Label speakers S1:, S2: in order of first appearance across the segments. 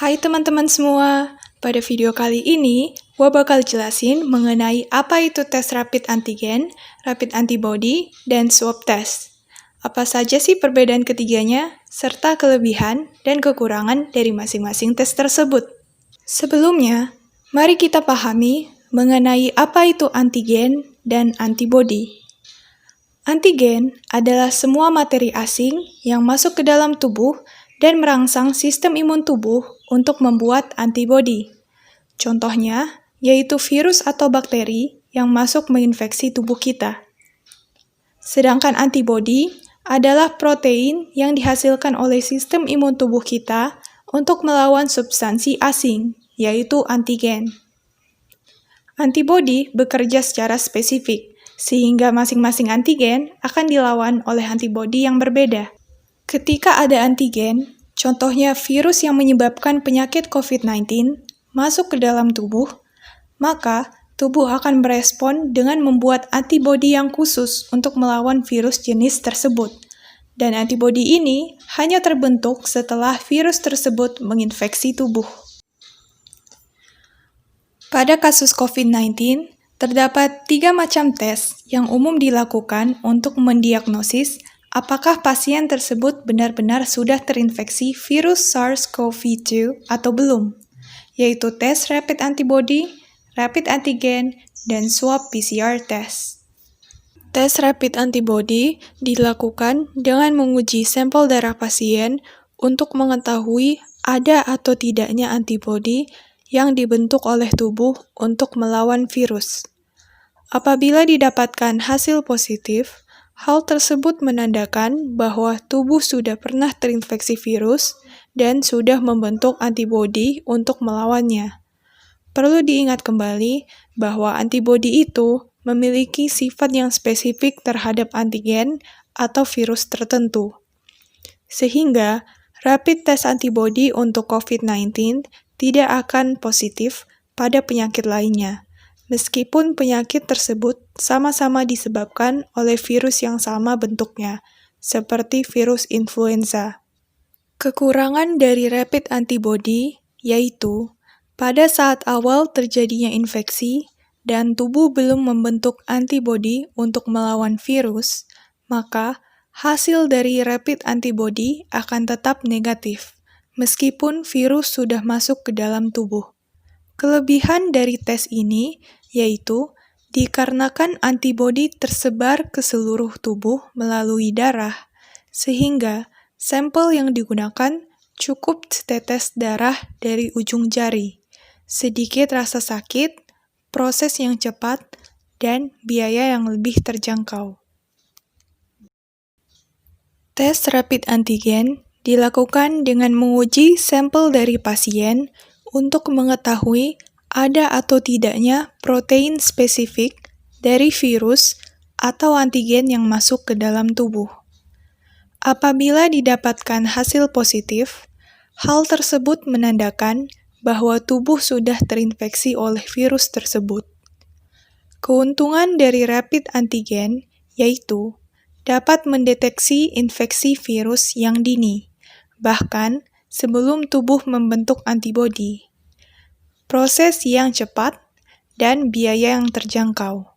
S1: Hai teman-teman semua, pada video kali ini gue bakal jelasin mengenai apa itu tes rapid antigen, rapid antibody, dan swab test. Apa saja sih perbedaan ketiganya, serta kelebihan dan kekurangan dari masing-masing tes tersebut. Sebelumnya, mari kita pahami mengenai apa itu antigen dan antibody. Antigen adalah semua materi asing yang masuk ke dalam tubuh dan merangsang sistem imun tubuh untuk membuat antibodi. Contohnya, yaitu virus atau bakteri yang masuk menginfeksi tubuh kita. Sedangkan antibodi adalah protein yang dihasilkan oleh sistem imun tubuh kita untuk melawan substansi asing, yaitu antigen. Antibodi bekerja secara spesifik, sehingga masing-masing antigen akan dilawan oleh antibodi yang berbeda. Ketika ada antigen, contohnya virus yang menyebabkan penyakit COVID-19, masuk ke dalam tubuh, maka tubuh akan merespon dengan membuat antibodi yang khusus untuk melawan virus jenis tersebut. Dan antibodi ini hanya terbentuk setelah virus tersebut menginfeksi tubuh. Pada kasus COVID-19, terdapat 3 macam tes yang umum dilakukan untuk mendiagnosis apakah pasien tersebut benar-benar sudah terinfeksi virus SARS-CoV-2 atau belum, yaitu tes rapid antibody, rapid antigen, dan swab PCR test. Tes rapid antibody dilakukan dengan menguji sampel darah pasien untuk mengetahui ada atau tidaknya antibodi yang dibentuk oleh tubuh untuk melawan virus. Apabila didapatkan hasil positif, hal tersebut menandakan bahwa tubuh sudah pernah terinfeksi virus dan sudah membentuk antibodi untuk melawannya. Perlu diingat kembali bahwa antibodi itu memiliki sifat yang spesifik terhadap antigen atau virus tertentu. Sehingga, rapid test antibodi untuk COVID-19 tidak akan positif pada penyakit lainnya, meskipun penyakit tersebut sama-sama disebabkan oleh virus yang sama bentuknya, seperti virus influenza. Kekurangan dari rapid antibody yaitu pada saat awal terjadinya infeksi dan tubuh belum membentuk antibodi untuk melawan virus, maka hasil dari rapid antibody akan tetap negatif, meskipun virus sudah masuk ke dalam tubuh. Kelebihan dari tes ini yaitu dikarenakan antibodi tersebar ke seluruh tubuh melalui darah, sehingga sampel yang digunakan cukup setetes darah dari ujung jari, sedikit rasa sakit, proses yang cepat, dan biaya yang lebih terjangkau. Tes rapid antigen dilakukan dengan menguji sampel dari pasien untuk mengetahui ada atau tidaknya protein spesifik dari virus atau antigen yang masuk ke dalam tubuh. Apabila didapatkan hasil positif, hal tersebut menandakan bahwa tubuh sudah terinfeksi oleh virus tersebut. Keuntungan dari rapid antigen yaitu dapat mendeteksi infeksi virus yang dini, bahkan sebelum tubuh membentuk antibodi. Proses yang cepat dan biaya yang terjangkau.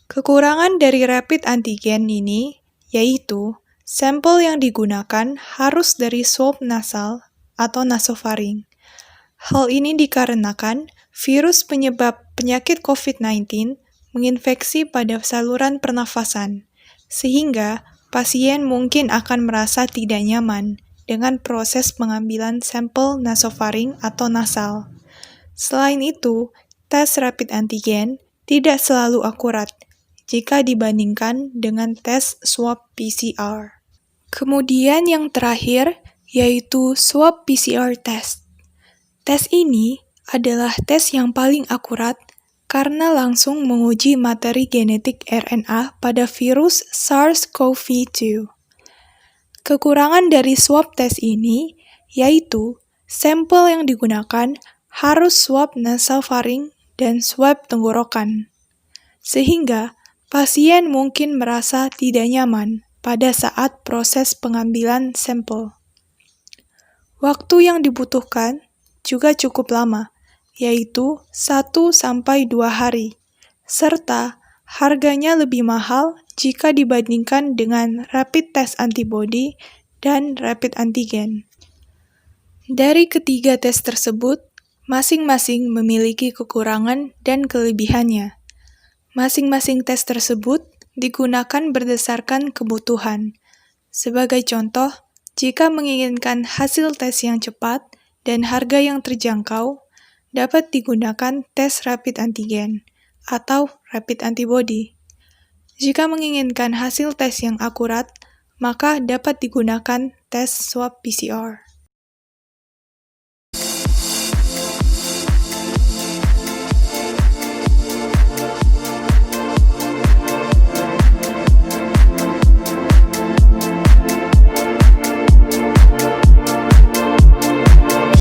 S1: Kekurangan dari rapid antigen ini yaitu sampel yang digunakan harus dari swab nasal atau nasofaring. Hal ini dikarenakan virus penyebab penyakit COVID-19 menginfeksi pada saluran pernafasan, sehingga pasien mungkin akan merasa tidak nyaman dengan proses pengambilan sampel nasofaring atau nasal. Selain itu, tes rapid antigen tidak selalu akurat jika dibandingkan dengan tes swab PCR. Kemudian yang terakhir yaitu swab PCR test. Tes ini adalah tes yang paling akurat karena langsung menguji materi genetik RNA pada virus SARS-CoV-2. Kekurangan dari swab tes ini yaitu sampel yang digunakan harus swab nasofaring dan swab tenggorokan, sehingga pasien mungkin merasa tidak nyaman pada saat proses pengambilan sampel. Waktu yang dibutuhkan juga cukup lama, yaitu 1-2 hari, serta harganya lebih mahal jika dibandingkan dengan rapid test antibody dan rapid antigen. Dari ketiga tes tersebut, masing-masing memiliki kekurangan dan kelebihannya. Masing-masing tes tersebut digunakan berdasarkan kebutuhan. Sebagai contoh, jika menginginkan hasil tes yang cepat dan harga yang terjangkau, dapat digunakan tes rapid antigen atau rapid antibody. Jika menginginkan hasil tes yang akurat, maka dapat digunakan tes swab PCR.